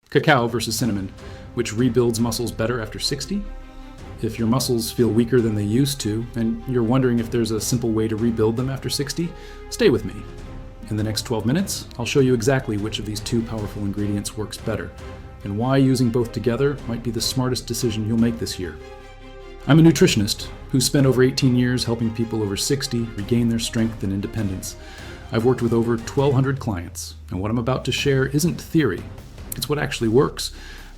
Cacao versus cinnamon, which rebuilds muscles better after 60? If your muscles feel weaker than they used to, and you're wondering if there's a simple way to rebuild them after 60, stay with me. In the next 12 minutes, I'll show you exactly which of these two powerful ingredients works better, and why using both together might be the smartest decision you'll make this year. I'm a nutritionist who's spent over 18 years helping people over 60 regain their strength and independence. I've worked with over 1,200 clients, and what I'm about to share isn't theory. It's what actually works,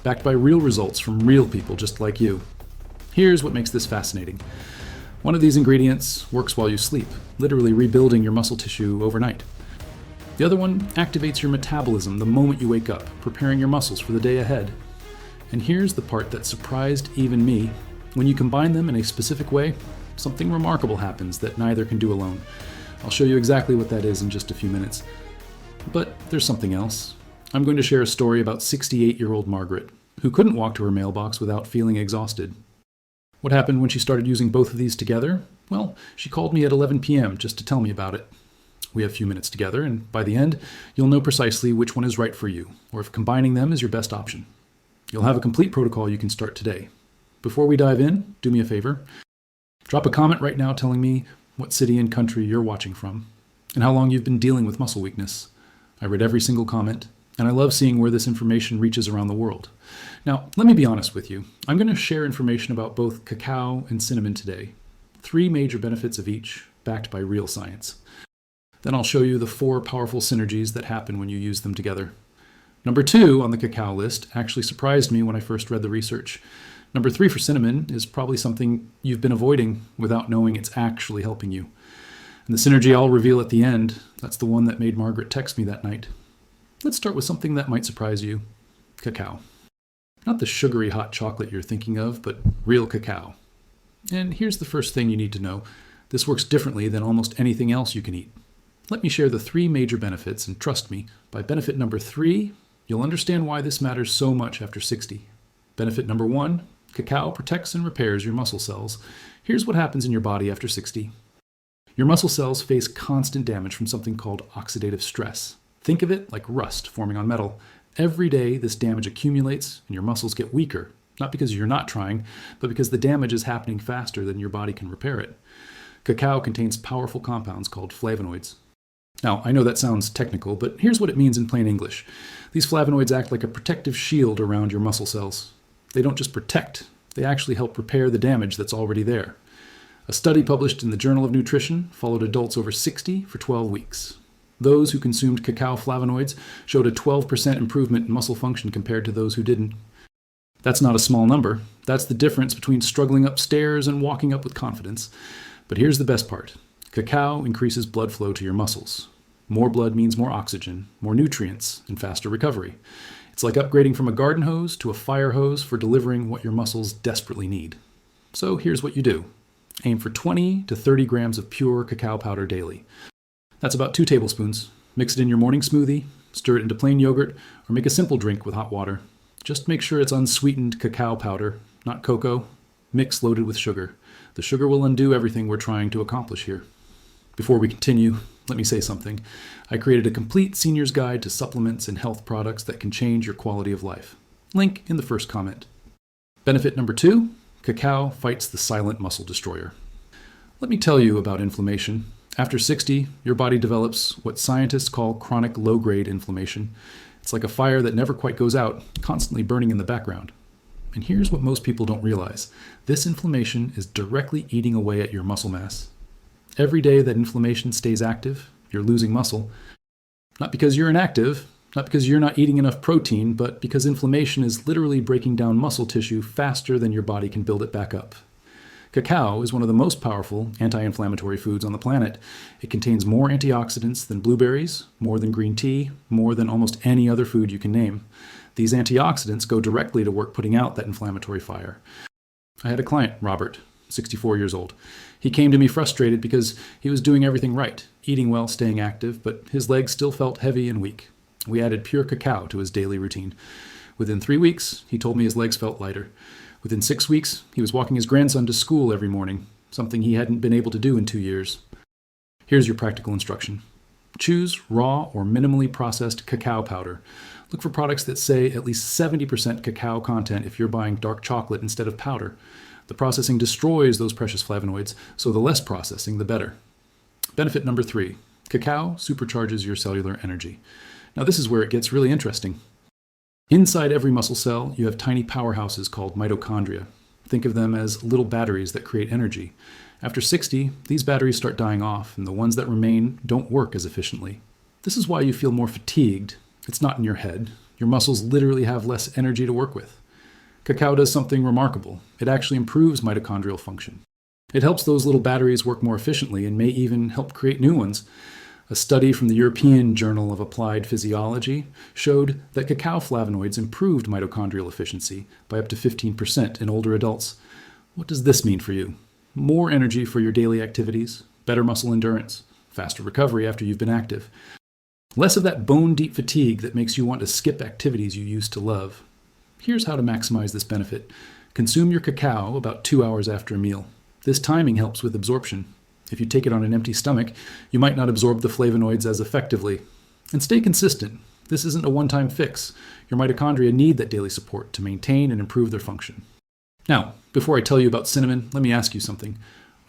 backed by real results from real people just like you. Here's what makes this fascinating. One of these ingredients works while you sleep, literally rebuilding your muscle tissue overnight. The other one activates your metabolism the moment you wake up, preparing your muscles for the day ahead. And here's the part that surprised even me. When you combine them in a specific way, something remarkable happens that neither can do alone. I'll show you exactly what that is in just a few minutes. But there's something else. I'm going to share a story about 68-year-old Margaret, who couldn't walk to her mailbox without feeling exhausted. What happened when she started using both of these together? Well, she called me at 11 p.m. just to tell me about it. We have a few minutes together, and by the end, you'll know precisely which one is right for you, or if combining them is your best option. You'll have a complete protocol you can start today. Before we dive in, do me a favor. Drop a comment right now telling me what city and country you're watching from, and how long you've been dealing with muscle weakness. I read every single comment, and I love seeing where this information reaches around the world. Now, let me be honest with you. I'm going to share information about both cacao and cinnamon today. 3 major benefits of each, backed by real science. Then I'll show you the 4 powerful synergies that happen when you use them together. Number 2 on the cacao list actually surprised me when I first read the research. Number 3 for cinnamon is probably something you've been avoiding without knowing it's actually helping you. And the synergy I'll reveal at the end, that's the one that made Margaret text me that night. Let's start with something that might surprise you. Cacao. Not the sugary hot chocolate you're thinking of, but real cacao. And here's the first thing you need to know. This works differently than almost anything else you can eat. Let me share the 3 major benefits, and trust me, by benefit number 3, you'll understand why this matters so much after 60. Benefit number 1, cacao protects and repairs your muscle cells. Here's what happens in your body after 60. Your muscle cells face constant damage from something called oxidative stress. Think of it like rust forming on metal. Every day, this damage accumulates and your muscles get weaker, not because you're not trying, but because the damage is happening faster than your body can repair it. Cacao contains powerful compounds called flavonoids. Now, I know that sounds technical, but here's what it means in plain English. These flavonoids act like a protective shield around your muscle cells. They don't just protect, they actually help repair the damage that's already there. A study published in the Journal of Nutrition followed adults over 60 for 12 weeks. Those who consumed cacao flavonoids showed a 12% improvement in muscle function compared to those who didn't. That's not a small number. That's the difference between struggling upstairs and walking up with confidence. But here's the best part. Cacao increases blood flow to your muscles. More blood means more oxygen, more nutrients, and faster recovery. It's like upgrading from a garden hose to a fire hose for delivering what your muscles desperately need. So here's what you do. Aim for 20 to 30 grams of pure cacao powder daily. That's about 2 tablespoons. Mix it in your morning smoothie, stir it into plain yogurt, or make a simple drink with hot water. Just make sure it's unsweetened cacao powder, not cocoa. Mix loaded with sugar. The sugar will undo everything we're trying to accomplish here. Before we continue, let me say something. I created a complete senior's guide to supplements and health products that can change your quality of life. Link in the first comment. Benefit number 2, cacao fights the silent muscle destroyer. Let me tell you about inflammation. After 60, your body develops what scientists call chronic low-grade inflammation. It's like a fire that never quite goes out, constantly burning in the background. And here's what most people don't realize. This inflammation is directly eating away at your muscle mass. Every day that inflammation stays active, you're losing muscle. Not because you're inactive, not because you're not eating enough protein, but because inflammation is literally breaking down muscle tissue faster than your body can build it back up. Cacao is one of the most powerful anti-inflammatory foods on the planet. It contains more antioxidants than blueberries, more than green tea, more than almost any other food you can name. These antioxidants go directly to work putting out that inflammatory fire. I had a client, Robert, 64 years old. He came to me frustrated because he was doing everything right, eating well, staying active, but his legs still felt heavy and weak. We added pure cacao to his daily routine. Within 3 weeks, he told me his legs felt lighter. Within 6 weeks, he was walking his grandson to school every morning, something he hadn't been able to do in 2 years. Here's your practical instruction. Choose raw or minimally processed cacao powder. Look for products that say at least 70% cacao content if you're buying dark chocolate instead of powder. The processing destroys those precious flavonoids, so the less processing, the better. Benefit number 3. Cacao supercharges your cellular energy. Now this is where it gets really interesting. Inside every muscle cell, you have tiny powerhouses called mitochondria. Think of them as little batteries that create energy. After 60, these batteries start dying off, and the ones that remain don't work as efficiently. This is why you feel more fatigued. It's not in your head. Your muscles literally have less energy to work with. Cacao does something remarkable. It actually improves mitochondrial function. It helps those little batteries work more efficiently and may even help create new ones. A study from the European Journal of Applied Physiology showed that cacao flavonoids improved mitochondrial efficiency by up to 15% in older adults. What does this mean for you? More energy for your daily activities, better muscle endurance, faster recovery after you've been active. Less of that bone-deep fatigue that makes you want to skip activities you used to love. Here's how to maximize this benefit. Consume your cacao about 2 hours after a meal. This timing helps with absorption. If you take it on an empty stomach, you might not absorb the flavonoids as effectively. And stay consistent. This isn't a one-time fix. Your mitochondria need that daily support to maintain and improve their function. Now, before I tell you about cinnamon, let me ask you something.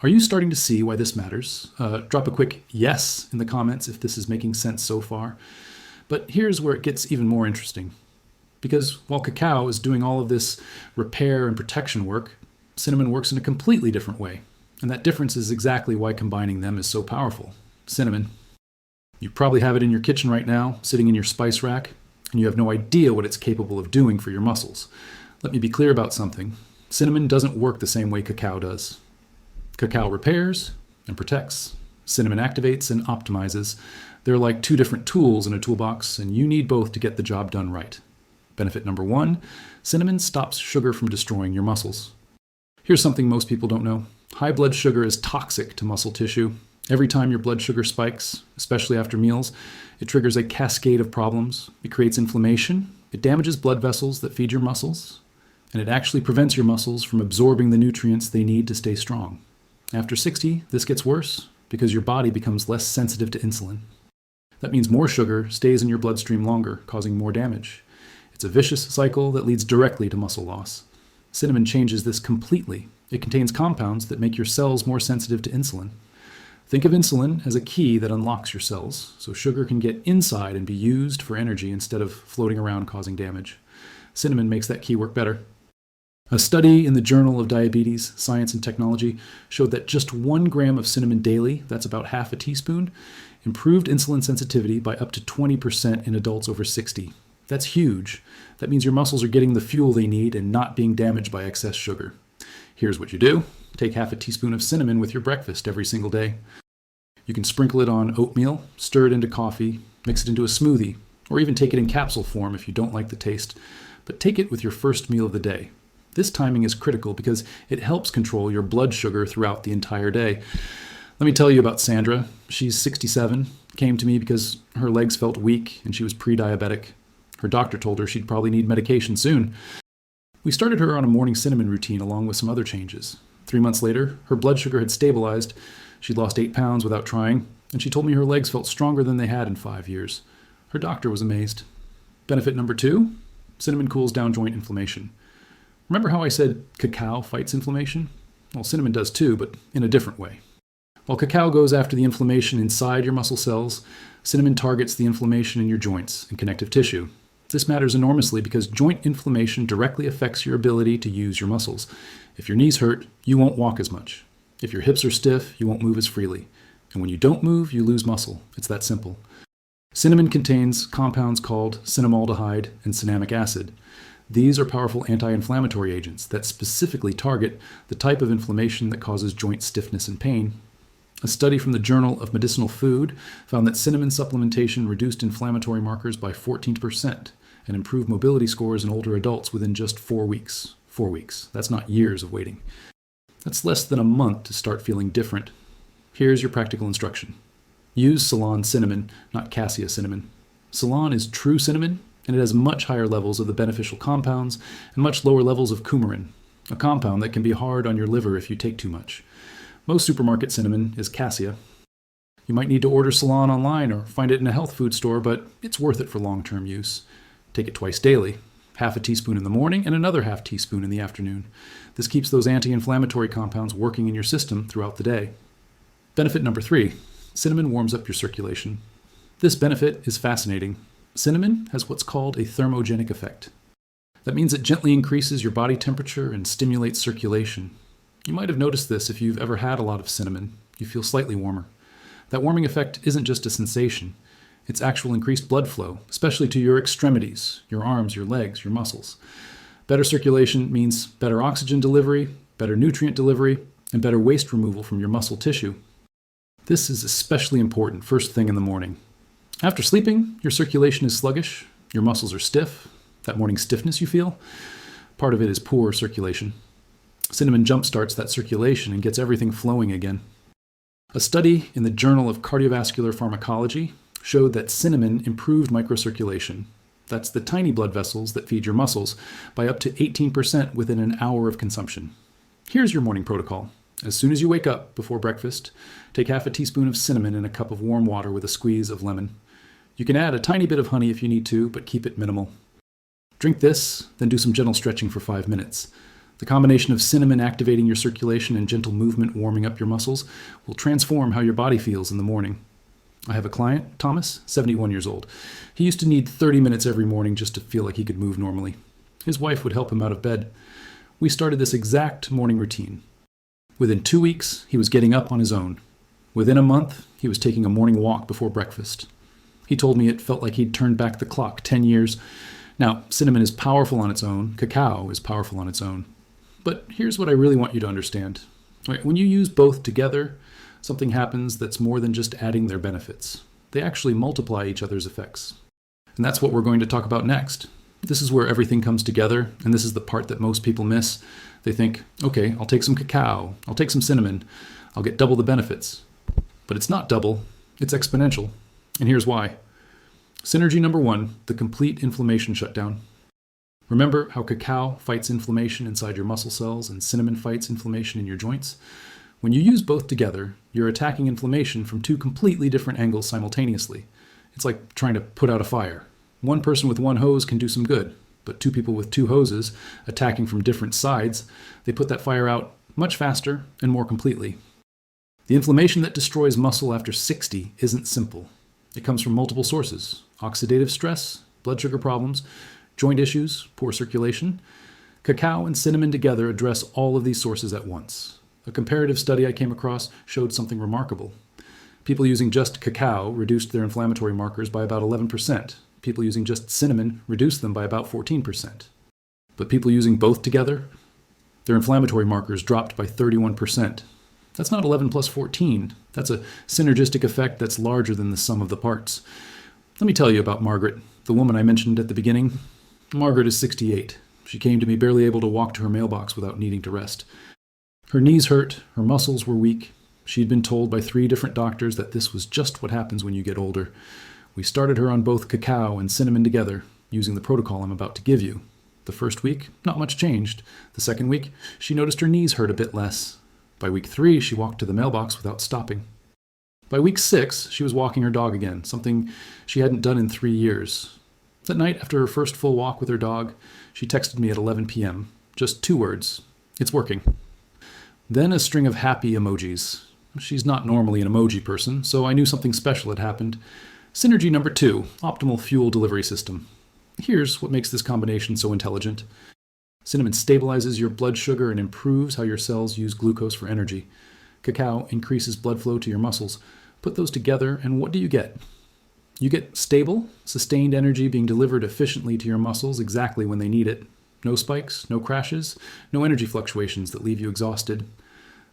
Are you starting to see why this matters? Drop a quick yes in the comments if this is making sense so far. But here's where it gets even more interesting. Because while cacao is doing all of this repair and protection work, cinnamon works in a completely different way. And that difference is exactly why combining them is so powerful. Cinnamon. You probably have it in your kitchen right now, sitting in your spice rack, and you have no idea what it's capable of doing for your muscles. Let me be clear about something. Cinnamon doesn't work the same way cacao does. Cacao repairs and protects. Cinnamon activates and optimizes. They're like two different tools in a toolbox, and you need both to get the job done right. Benefit number 1, cinnamon stops sugar from destroying your muscles. Here's something most people don't know. High blood sugar is toxic to muscle tissue. Every time your blood sugar spikes, especially after meals, it triggers a cascade of problems. It creates inflammation, it damages blood vessels that feed your muscles, and it actually prevents your muscles from absorbing the nutrients they need to stay strong. After 60, this gets worse because your body becomes less sensitive to insulin. That means more sugar stays in your bloodstream longer, causing more damage. It's a vicious cycle that leads directly to muscle loss. Cinnamon changes this completely. It contains compounds that make your cells more sensitive to insulin. Think of insulin as a key that unlocks your cells, so sugar can get inside and be used for energy instead of floating around causing damage. Cinnamon makes that key work better. A study in the Journal of Diabetes, Science and Technology showed that just 1 gram of cinnamon daily, that's about half a teaspoon, improved insulin sensitivity by up to 20% in adults over 60. That's huge. That means your muscles are getting the fuel they need and not being damaged by excess sugar. Here's what you do. Take half a teaspoon of cinnamon with your breakfast every single day. You can sprinkle it on oatmeal, stir it into coffee, mix it into a smoothie, or even take it in capsule form if you don't like the taste. But take it with your first meal of the day. This timing is critical because it helps control your blood sugar throughout the entire day. Let me tell you about Sandra. She's 67, came to me because her legs felt weak and she was pre-diabetic. Her doctor told her she'd probably need medication soon. We started her on a morning cinnamon routine along with some other changes. 3 months later, her blood sugar had stabilized. She'd lost 8 pounds without trying, and she told me her legs felt stronger than they had in 5 years. Her doctor was amazed. Benefit number 2, cinnamon cools down joint inflammation. Remember how I said cacao fights inflammation? Well, cinnamon does too, but in a different way. While cacao goes after the inflammation inside your muscle cells, cinnamon targets the inflammation in your joints and connective tissue. This matters enormously because joint inflammation directly affects your ability to use your muscles. If your knees hurt, you won't walk as much. If your hips are stiff, you won't move as freely. And when you don't move, you lose muscle. It's that simple. Cinnamon contains compounds called cinnamaldehyde and cinnamic acid. These are powerful anti-inflammatory agents that specifically target the type of inflammation that causes joint stiffness and pain. A study from the Journal of Medicinal Food found that cinnamon supplementation reduced inflammatory markers by 14% and improved mobility scores in older adults within just 4 weeks. 4 weeks. That's not years of waiting. That's less than a month to start feeling different. Here's your practical instruction. Use Ceylon cinnamon, not Cassia cinnamon. Ceylon is true cinnamon, and it has much higher levels of the beneficial compounds and much lower levels of coumarin, a compound that can be hard on your liver if you take too much. Most supermarket cinnamon is Cassia. You might need to order Ceylon online or find it in a health food store, but it's worth it for long-term use. Take it twice daily, half a teaspoon in the morning and another half teaspoon in the afternoon. This keeps those anti-inflammatory compounds working in your system throughout the day. Benefit number 3, cinnamon warms up your circulation. This benefit is fascinating. Cinnamon has what's called a thermogenic effect. That means it gently increases your body temperature and stimulates circulation. You might have noticed this if you've ever had a lot of cinnamon. You feel slightly warmer. That warming effect isn't just a sensation. It's actual increased blood flow, especially to your extremities, your arms, your legs, your muscles. Better circulation means better oxygen delivery, better nutrient delivery, and better waste removal from your muscle tissue. This is especially important first thing in the morning. After sleeping, your circulation is sluggish, your muscles are stiff. That morning stiffness you feel, part of it is poor circulation. Cinnamon jumpstarts that circulation and gets everything flowing again. A study in the Journal of Cardiovascular Pharmacology showed that cinnamon improved microcirculation. That's the tiny blood vessels that feed your muscles, by up to 18% within an hour of consumption. Here's your morning protocol. As soon as you wake up before breakfast, take half a teaspoon of cinnamon in a cup of warm water with a squeeze of lemon. You can add a tiny bit of honey if you need to, but keep it minimal. Drink this, then do some gentle stretching for 5 minutes. The combination of cinnamon activating your circulation and gentle movement warming up your muscles will transform how your body feels in the morning. I have a client, Thomas, 71 years old. He used to need 30 minutes every morning just to feel like he could move normally. His wife would help him out of bed. We started this exact morning routine. Within 2 weeks, he was getting up on his own. Within a month, he was taking a morning walk before breakfast. He told me it felt like he'd turned back the clock 10 years. Now, cinnamon is powerful on its own. Cacao is powerful on its own. But here's what I really want you to understand. When you use both together, something happens that's more than just adding their benefits. They actually multiply each other's effects. And that's what we're going to talk about next. This is where everything comes together, and this is the part that most people miss. They think, okay, I'll take some cacao, I'll take some cinnamon, I'll get double the benefits. But it's not double, it's exponential. And here's why. Synergy number 1, the complete inflammation shutdown. Remember how cacao fights inflammation inside your muscle cells and cinnamon fights inflammation in your joints? When you use both together, you're attacking inflammation from 2 completely different angles simultaneously. It's like trying to put out a fire. One person with one hose can do some good, but 2 people with 2 hoses attacking from different sides, they put that fire out much faster and more completely. The inflammation that destroys muscle after 60 isn't simple. It comes from multiple sources: oxidative stress, blood sugar problems, joint issues, poor circulation. Cacao and cinnamon together address all of these sources at once. A comparative study I came across showed something remarkable. People using just cacao reduced their inflammatory markers by about 11%. People using just cinnamon reduced them by about 14%. But people using both together, their inflammatory markers dropped by 31%. That's not 11 plus 14. That's a synergistic effect that's larger than the sum of the parts. Let me tell you about Margaret, the woman I mentioned at the beginning. Margaret is 68. She came to me barely able to walk to her mailbox without needing to rest. Her knees hurt, her muscles were weak. She'd been told by 3 different doctors that this was just what happens when you get older. We started her on both cacao and cinnamon together, using the protocol I'm about to give you. The first week, not much changed. The second week, she noticed her knees hurt a bit less. By week 3, she walked to the mailbox without stopping. By week 6, she was walking her dog again, something she hadn't done in 3 years. That night, after her first full walk with her dog, she texted me at 11 p.m. Just 2 words: "It's working." Then a string of happy emojis. She's not normally an emoji person, so I knew something special had happened. Synergy number 2, optimal fuel delivery system. Here's what makes this combination so intelligent. Cinnamon stabilizes your blood sugar and improves how your cells use glucose for energy. Cacao increases blood flow to your muscles. Put those together, and what do you get? You get stable, sustained energy being delivered efficiently to your muscles exactly when they need it. No spikes, no crashes, no energy fluctuations that leave you exhausted.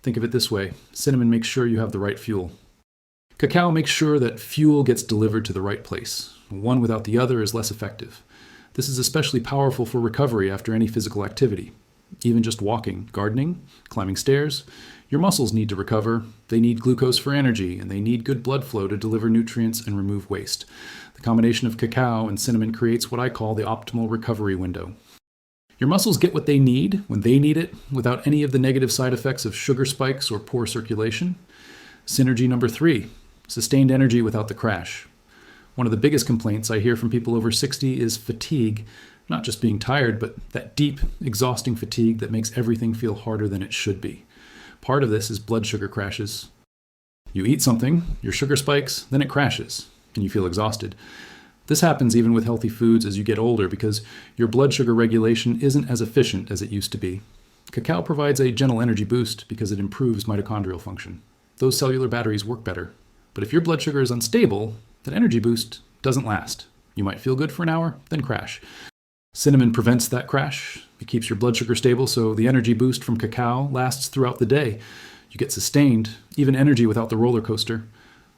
Think of it this way: cinnamon makes sure you have the right fuel. Cacao makes sure that fuel gets delivered to the right place. One without the other is less effective. This is especially powerful for recovery after any physical activity. Even just walking, gardening, climbing stairs, your muscles need to recover. They need glucose for energy, and they need good blood flow to deliver nutrients and remove waste. The combination of cacao and cinnamon creates what I call the optimal recovery window. Your muscles get what they need when they need it, without any of the negative side effects of sugar spikes or poor circulation. Synergy number 3, sustained energy without the crash. One of the biggest complaints I hear from people over 60 is fatigue, not just being tired, but that deep, exhausting fatigue that makes everything feel harder than it should be. Part of this is blood sugar crashes. You eat something, your sugar spikes, then it crashes, and you feel exhausted. This happens even with healthy foods as you get older because your blood sugar regulation isn't as efficient as it used to be. Cacao provides a gentle energy boost because it improves mitochondrial function. Those cellular batteries work better. But if your blood sugar is unstable, that energy boost doesn't last. You might feel good for an hour, then crash. Cinnamon prevents that crash. It keeps your blood sugar stable, so the energy boost from cacao lasts throughout the day. You get sustained, even energy without the roller coaster.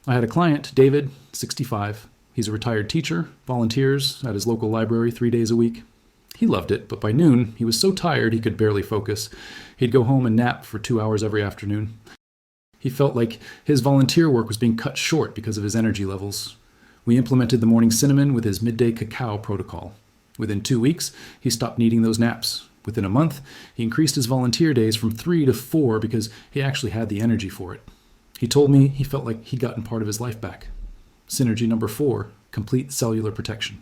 I had a client, David, 65. He's a retired teacher, volunteers at his local library 3 days a week. He loved it, but by noon, he was so tired he could barely focus. He'd go home and nap for 2 hours every afternoon. He felt like his volunteer work was being cut short because of his energy levels. We implemented the morning cinnamon with his midday cacao protocol. Within 2 weeks, he stopped needing those naps. Within a month, he increased his volunteer days from 3 to 4 because he actually had the energy for it. He told me he felt like he'd gotten part of his life back. Synergy number 4, complete cellular protection.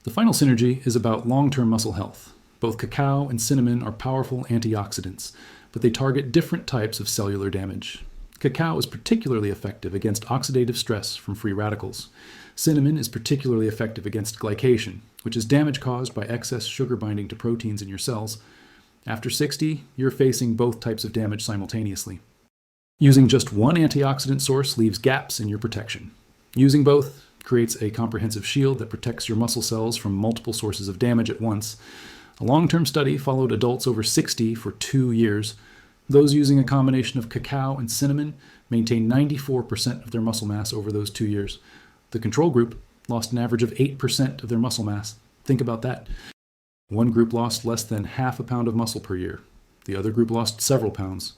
The final synergy is about long-term muscle health. Both cacao and cinnamon are powerful antioxidants, but they target different types of cellular damage. Cacao is particularly effective against oxidative stress from free radicals. Cinnamon is particularly effective against glycation, which is damage caused by excess sugar binding to proteins in your cells. After 60, you're facing both types of damage simultaneously. Using just one antioxidant source leaves gaps in your protection. Using both creates a comprehensive shield that protects your muscle cells from multiple sources of damage at once. A long-term study followed adults over 60 for 2 years. Those using a combination of cacao and cinnamon maintained 94% of their muscle mass over those 2 years. The control group lost an average of 8% of their muscle mass. Think about that. One group lost less than half a pound of muscle per year. The other group lost several pounds.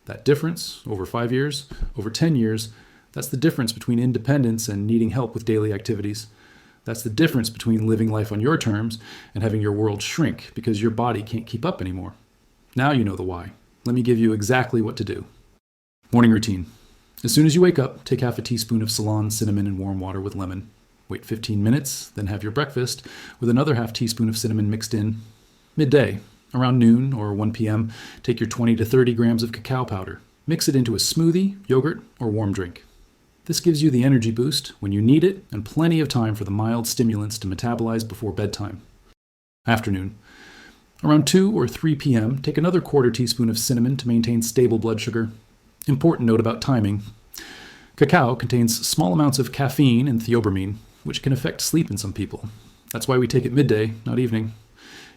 That difference, over 5 years, over 10 years, that's the difference between independence and needing help with daily activities. That's the difference between living life on your terms and having your world shrink because your body can't keep up anymore. Now you know the why. Let me give you exactly what to do. Morning routine. As soon as you wake up, take half a teaspoon of Ceylon, cinnamon, and warm water with lemon. Wait 15 minutes, then have your breakfast with another half teaspoon of cinnamon mixed in. Midday, around noon or 1 p.m., take your 20 to 30 grams of cacao powder. Mix it into a smoothie, yogurt, or warm drink. This gives you the energy boost when you need it and plenty of time for the mild stimulants to metabolize before bedtime. Afternoon. Around 2 or 3 p.m., take another quarter teaspoon of cinnamon to maintain stable blood sugar. Important note about timing. Cacao contains small amounts of caffeine and theobromine, which can affect sleep in some people. That's why we take it midday, not evening.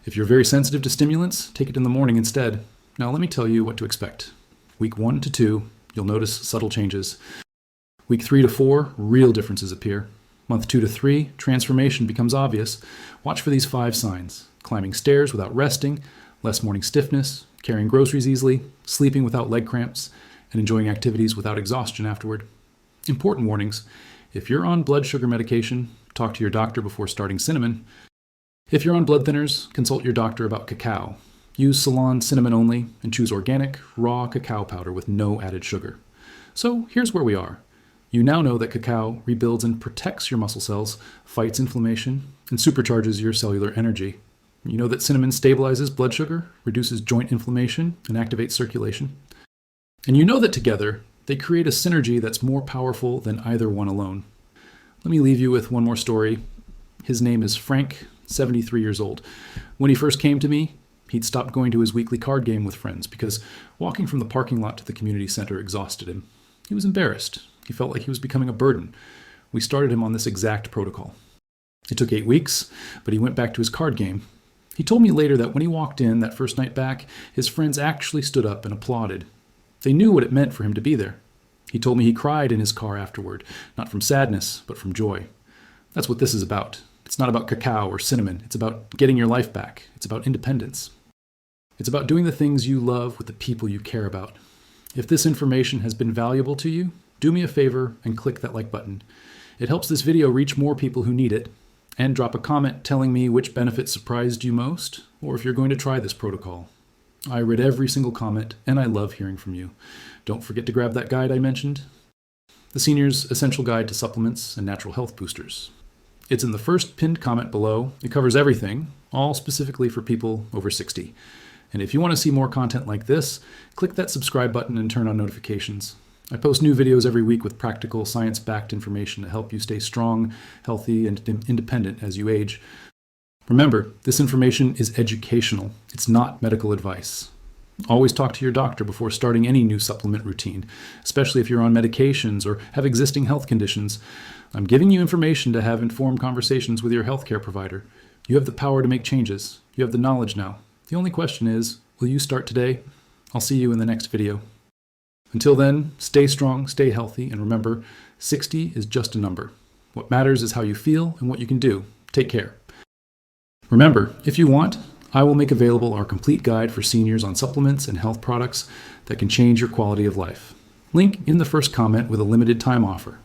If you're very sensitive to stimulants, take it in the morning instead. Now let me tell you what to expect. Week 1 to 2, you'll notice subtle changes. Week 3 to 4, real differences appear. Month 2 to 3, transformation becomes obvious. Watch for these 5 signs: climbing stairs without resting, less morning stiffness, carrying groceries easily, sleeping without leg cramps, and enjoying activities without exhaustion afterward. Important warnings. If you're on blood sugar medication, talk to your doctor before starting cinnamon. If you're on blood thinners, consult your doctor about cacao. Use Ceylon cinnamon only and choose organic, raw cacao powder with no added sugar. So here's where we are. You now know that cacao rebuilds and protects your muscle cells, fights inflammation, and supercharges your cellular energy. You know that cinnamon stabilizes blood sugar, reduces joint inflammation, and activates circulation. And you know that together, they create a synergy that's more powerful than either one alone. Let me leave you with one more story. His name is Frank, 73 years old. When he first came to me, he'd stopped going to his weekly card game with friends because walking from the parking lot to the community center exhausted him. He was embarrassed. He felt like he was becoming a burden. We started him on this exact protocol. It took 8 weeks, but he went back to his card game. He told me later that when he walked in that first night back, his friends actually stood up and applauded. They knew what it meant for him to be there. He told me he cried in his car afterward, not from sadness, but from joy. That's what this is about. It's not about cacao or cinnamon. It's about getting your life back. It's about independence. It's about doing the things you love with the people you care about. If this information has been valuable to you, do me a favor and click that like button. It helps this video reach more people who need it. And drop a comment telling me which benefit surprised you most, or if you're going to try this protocol. I read every single comment, and I love hearing from you. Don't forget to grab that guide I mentioned. The Senior's Essential Guide to Supplements and Natural Health Boosters. It's in the first pinned comment below. It covers everything, all specifically for people over 60. And if you want to see more content like this, click that subscribe button and turn on notifications. I post new videos every week with practical, science-backed information to help you stay strong, healthy, and independent as you age. Remember, this information is educational. It's not medical advice. Always talk to your doctor before starting any new supplement routine, especially if you're on medications or have existing health conditions. I'm giving you information to have informed conversations with your healthcare provider. You have the power to make changes. You have the knowledge now. The only question is, will you start today? I'll see you in the next video. Until then, stay strong, stay healthy, and remember, 60 is just a number. What matters is how you feel and what you can do. Take care. Remember, if you want, I will make available our complete guide for seniors on supplements and health products that can change your quality of life. Link in the first comment with a limited time offer.